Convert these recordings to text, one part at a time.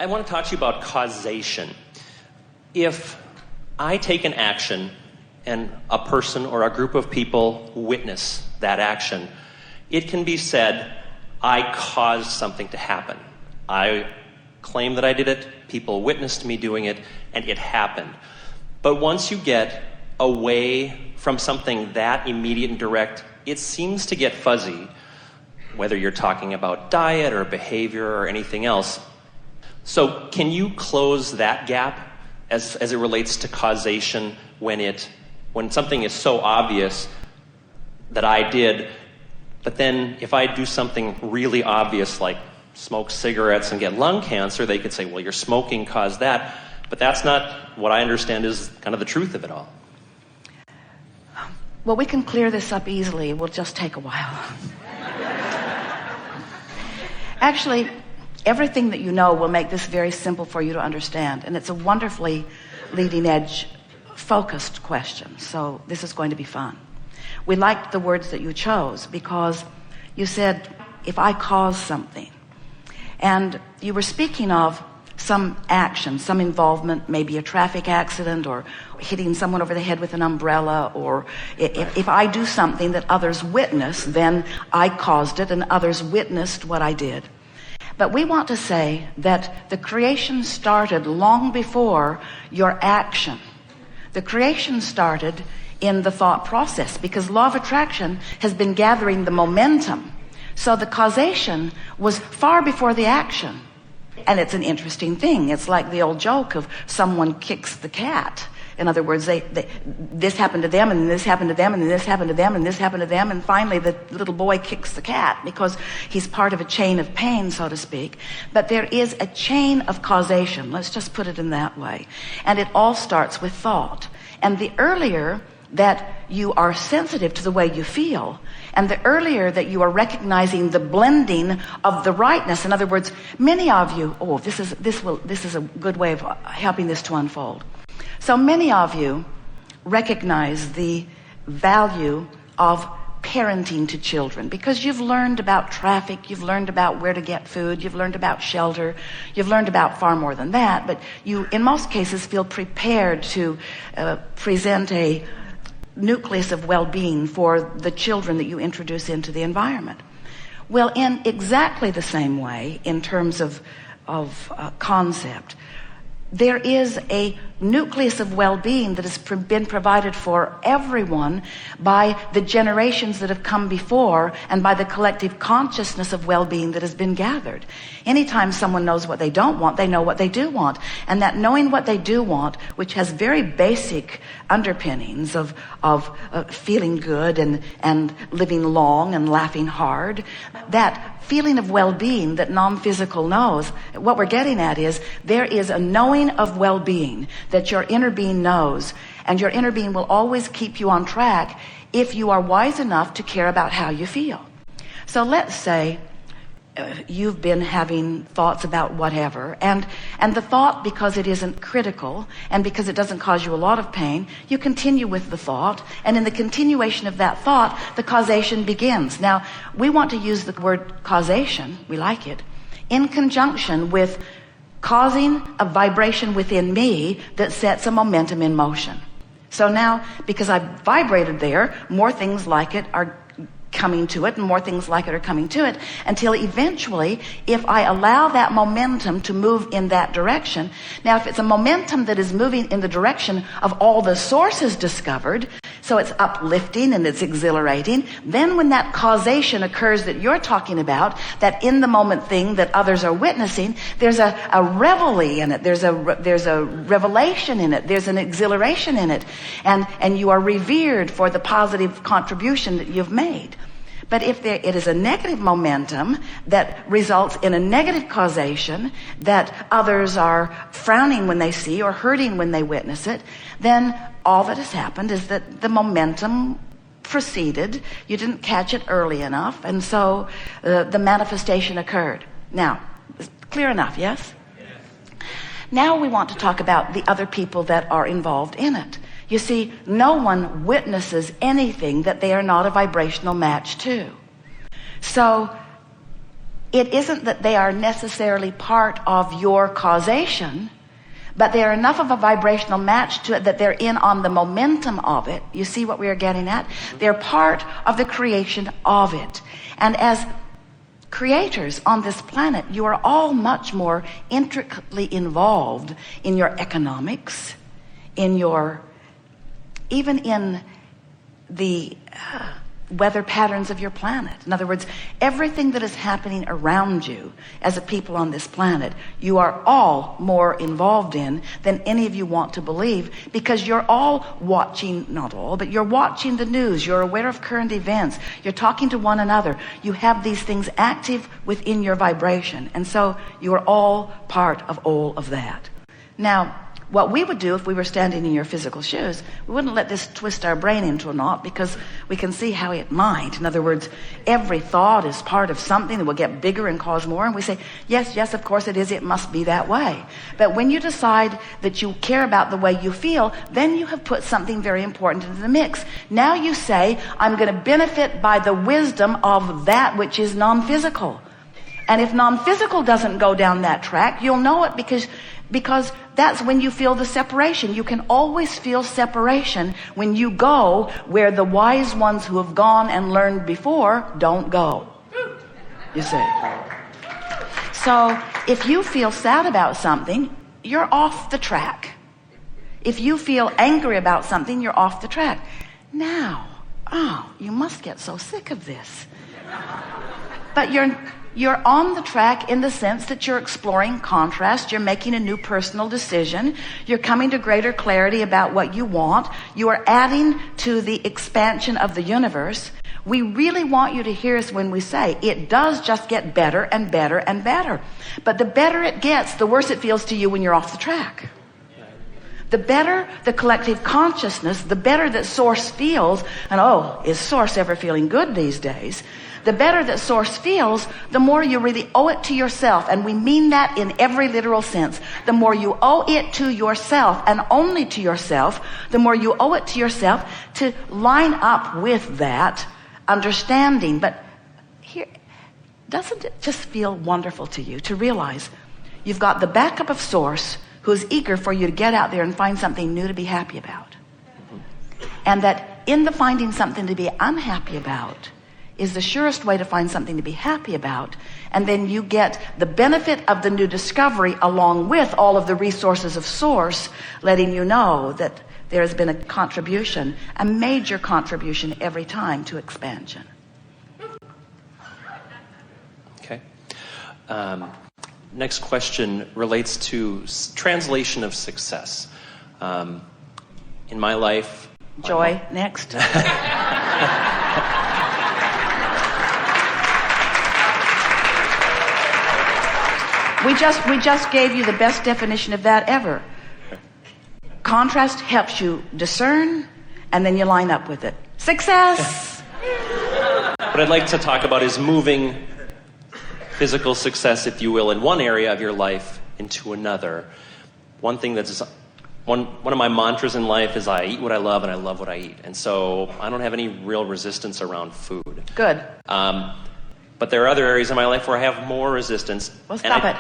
I want to talk to you about causation. If I take an action and a person or a group of people witness that action, it can be said, I caused something to happen. I claim that I did it, people witnessed me doing it, and it happened. But once you get away from something that immediate and direct, it seems to get fuzzy, whether you're talking about diet or behavior or anything else. So can you close that gap as it relates to causation when something is so obvious that I did, but then if I do something really obvious like smoke cigarettes and get lung cancer, they could say, well, your smoking caused that. But that's not what I understand is kind of the truth of it all. Well, we can clear this up easily. It will just take a while. Actually, everything that you know will make this very simple for you to understand. And it's a wonderfully leading edge, focused question. So this is going to be fun. We liked the words that you chose because you said, if I cause something. And you were speaking of some action, some involvement, maybe a traffic accident or hitting someone over the head with an umbrella, or if I do something that others witness, then I caused it and others witnessed what I did. But we want to say that the creation started long before your action. The creation started in the thought process because law of attraction has been gathering the momentum. So the causation was far before the action. And it's an interesting thing. It's like the old joke of someone kicks the cat. In other words, this happened to them, and this happened to them, and this happened to them, and this happened to them, and finally the little boy kicks the cat because he's part of a chain of pain, so to speak. But there is a chain of causation. Let's just put it in that way. And it all starts with thought. And the earlier that you are sensitive to the way you feel, and the earlier that you are recognizing the blending of the rightness. In other words, many of you, this is a good way of helping this to unfold. So many of you recognize the value of parenting to children because you've learned about traffic, you've learned about where to get food, you've learned about shelter, you've learned about far more than that, but you in most cases feel prepared to present a nucleus of well-being for the children that you introduce into the environment. Well, in exactly the same way, in terms of concept, there is a nucleus of well-being that has been provided for everyone by the generations that have come before and by the collective consciousness of well-being that has been gathered. Anytime someone knows what they don't want, they know what they do want. And that knowing what they do want, which has very basic underpinnings of feeling good and living long and laughing hard, that feeling of well-being that non-physical knows, what we're getting at is there is a knowing of well-being that your inner being knows, and your inner being will always keep you on track if you are wise enough to care about how you feel. So let's say you've been having thoughts about whatever, and the thought, because it isn't critical and because it doesn't cause you a lot of pain, you continue with the thought, and in the continuation of that thought, the causation begins. Now, we want to use the word causation, we like it, in conjunction with causing a vibration within me that sets a momentum in motion. So now, because I've vibrated there, more things like it are coming to it, and more things like it are coming to it, until eventually, if I allow that momentum to move in that direction. Now, if it's a momentum that is moving in the direction of all the sources discovered, so it's uplifting and it's exhilarating, then when that causation occurs that you're talking about, that in the moment thing that others are witnessing, there's a reveille in it, there's a revelation in it, there's an exhilaration in it, and you are revered for the positive contribution that you've made. But if it is a negative momentum that results in a negative causation that others are frowning when they see or hurting when they witness it, then all that has happened is that the momentum proceeded, you didn't catch it early enough, and so the manifestation occurred. Now, clear enough, yes? Now we want to talk about the other people that are involved in it. You see, no one witnesses anything that they are not a vibrational match to. So it isn't that they are necessarily part of your causation, but they are enough of a vibrational match to it that they're in on the momentum of it. You see what we are getting at? They're part of the creation of it. And as creators on this planet, you are all much more intricately involved in your economics, even in the weather patterns of your planet. In other words, everything that is happening around you as a people on this planet, you are all more involved in than any of you want to believe, because you're all watching, not all, but you're watching the news, you're aware of current events, you're talking to one another, you have these things active within your vibration, and so you are all part of all of that. Now, what we would do if we were standing in your physical shoes, we wouldn't let this twist our brain into a knot, because we can see how it might. In other words, every thought is part of something that will get bigger and cause more. And we say, yes, yes, of course it is. It must be that way. But when you decide that you care about the way you feel, then you have put something very important into the mix. Now you say, I'm going to benefit by the wisdom of that which is non-physical. And if non-physical doesn't go down that track, you'll know it, because that's when you feel the separation. You can always feel separation when you go where the wise ones who have gone and learned before don't go. You see? So if you feel sad about something, you're off the track. If you feel angry about something, you're off the track. Now, you must get so sick of this. But you're on the track in the sense that you're exploring contrast, you're making a new personal decision, you're coming to greater clarity about what you want, you are adding to the expansion of the universe. We really want you to hear us when we say it does just get better and better and better. But the better it gets, the worse it feels to you when you're off the track. The better the collective consciousness, the better that Source feels, and is Source ever feeling good these days? The better that Source feels, the more you really owe it to yourself. And we mean that in every literal sense. The more you owe it to yourself, and only to yourself, the more you owe it to yourself to line up with that understanding. But here, doesn't it just feel wonderful to you to realize you've got the backup of Source, who's eager for you to get out there and find something new to be happy about? And that in the finding something to be unhappy about is the surest way to find something to be happy about. And then you get the benefit of the new discovery along with all of the resources of Source, letting you know that there has been a contribution, a major contribution every time to expansion. Okay. Next question relates to translation of success. In my life... Joy, next. We just gave you the best definition of that ever. Contrast helps you discern, and then you line up with it. Success! What I'd like to talk about is moving physical success, if you will, in one area of your life into another. One thing that's one of my mantras in life is I eat what I love and I love what I eat. And so I don't have any real resistance around food. Good. But there are other areas in my life where I have more resistance. Well, stop it.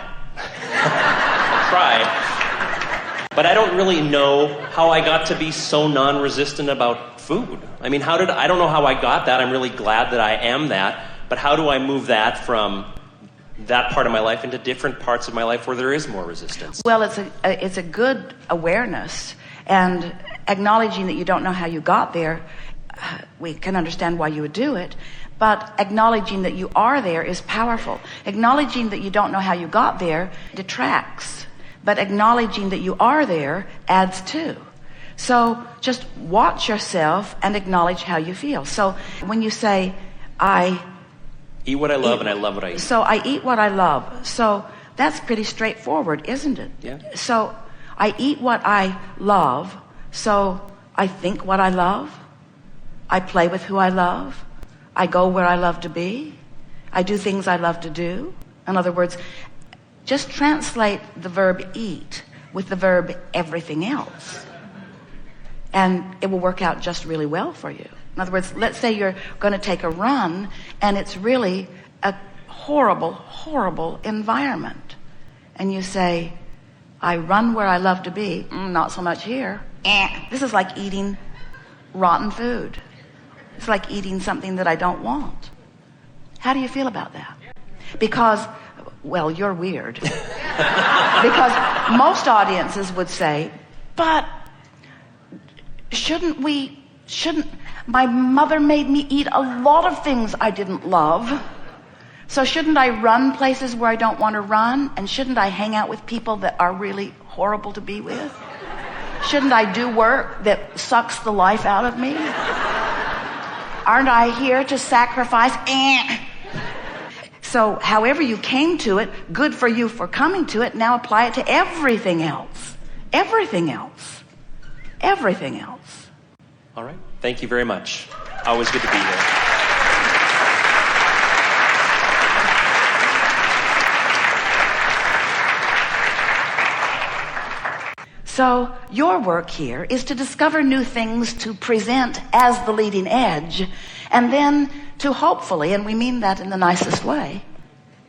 Try. But I don't really know how I got to be so non-resistant about food. I mean, I don't know how I got that. I'm really glad that I am that. But how do I move that from that part of my life into different parts of my life where there is more resistance? Well, it's a good awareness, and acknowledging that you don't know how you got there, we can understand why you would do it. But acknowledging that you are there is powerful. Acknowledging that you don't know how you got there detracts. But acknowledging that you are there adds too. So just watch yourself and acknowledge how you feel. So when you say, I eat what I love and I love what I eat. So I eat what I love. So that's pretty straightforward, isn't it? Yeah. So I eat what I love. So I think what I love. I play with who I love. I go where I love to be. I do things I love to do. In other words, just translate the verb eat with the verb everything else. And it will work out just really well for you. In other words, let's say you're going to take a run and it's really a horrible, horrible environment. And you say, I run where I love to be. Not so much here. This is like eating rotten food. It's like eating something that I don't want. How do you feel about that? Because, well, you're weird. Because most audiences would say, but shouldn't my mother made me eat a lot of things I didn't love. So shouldn't I run places where I don't want to run? And shouldn't I hang out with people that are really horrible to be with? Shouldn't I do work that sucks the life out of me? Aren't I here to sacrifice? So however you came to it, good for you for coming to it. Now apply it to everything else. Everything else. Everything else. All right. Thank you very much. Always good to be here. So your work here is to discover new things to present as the leading edge, and then to hopefully, and we mean that in the nicest way,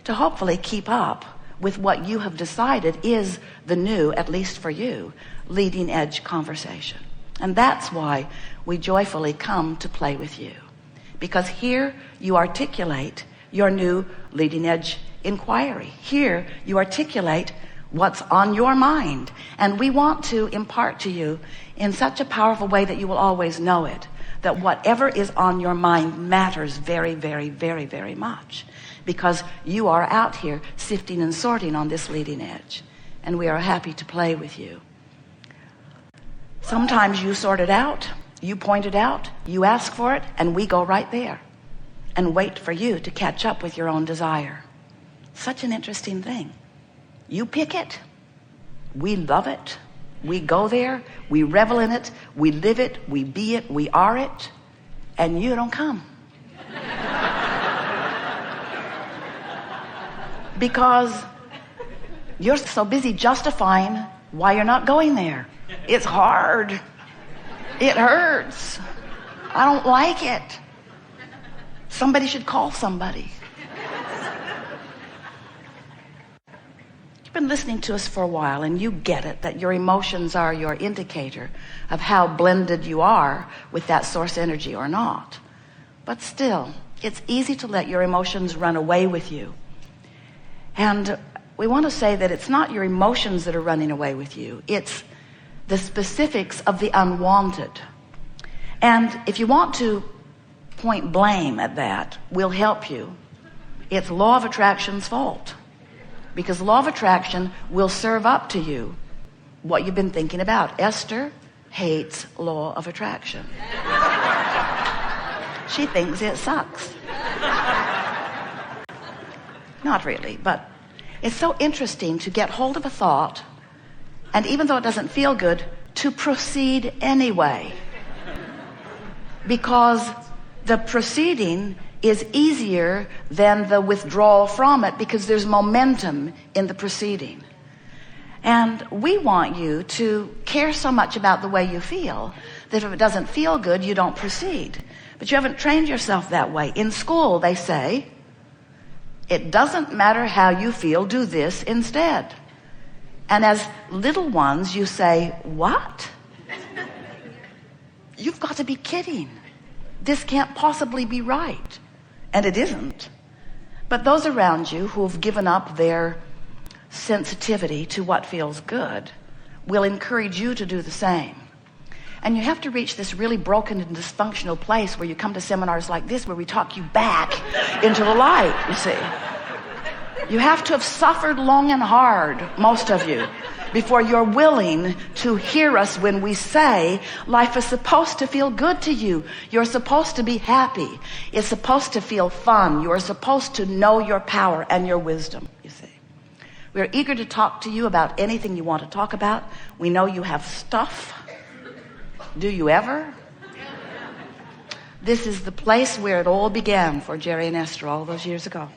to hopefully keep up with what you have decided is the new, at least for you, leading edge conversation. And that's why we joyfully come to play with you. Because here you articulate your new leading edge inquiry. Here you articulate what's on your mind. And we want to impart to you in such a powerful way that you will always know it, that whatever is on your mind matters very, very, very, very much. Because you are out here sifting and sorting on this leading edge. And we are happy to play with you. Sometimes you sort it out, you point it out, you ask for it, and we go right there and wait for you to catch up with your own desire. Such an interesting thing. You pick it, we love it, we go there, we revel in it, we live it, we be it, we are it, and you don't come. Because you're so busy justifying why you're not going there. It's hard. It hurts. I don't like it. Somebody should call somebody. You've been listening to us for a while, and you get it, that your emotions are your indicator of how blended you are with that source energy or not. But still, it's easy to let your emotions run away with you. And we want to say that it's not your emotions that are running away with you. It's the specifics of the unwanted. And if you want to point blame at that, we'll help you. It's law of attraction's fault. Because law of attraction will serve up to you what you've been thinking about. Esther hates law of attraction. She thinks it sucks. Not really, but it's so interesting to get hold of a thought, and even though it doesn't feel good, to proceed anyway. Because the proceeding is easier than the withdrawal from it, because there's momentum in the proceeding. And we want you to care so much about the way you feel that if it doesn't feel good, you don't proceed. But you haven't trained yourself that way. In school, they say, it doesn't matter how you feel, do this instead. And as little ones, you say, what? You've got to be kidding. This can't possibly be right. And it isn't. But those around you who have given up their sensitivity to what feels good will encourage you to do the same. And you have to reach this really broken and dysfunctional place where you come to seminars like this, where we talk you back into the light, you see. You have to have suffered long and hard, most of you, before you're willing to hear us when we say life is supposed to feel good to you. You're supposed to be happy. It's supposed to feel fun. You're supposed to know your power and your wisdom, you see. We're eager to talk to you about anything you want to talk about. We know you have stuff. Do you ever? This is the place where it all began for Jerry and Esther all those years ago.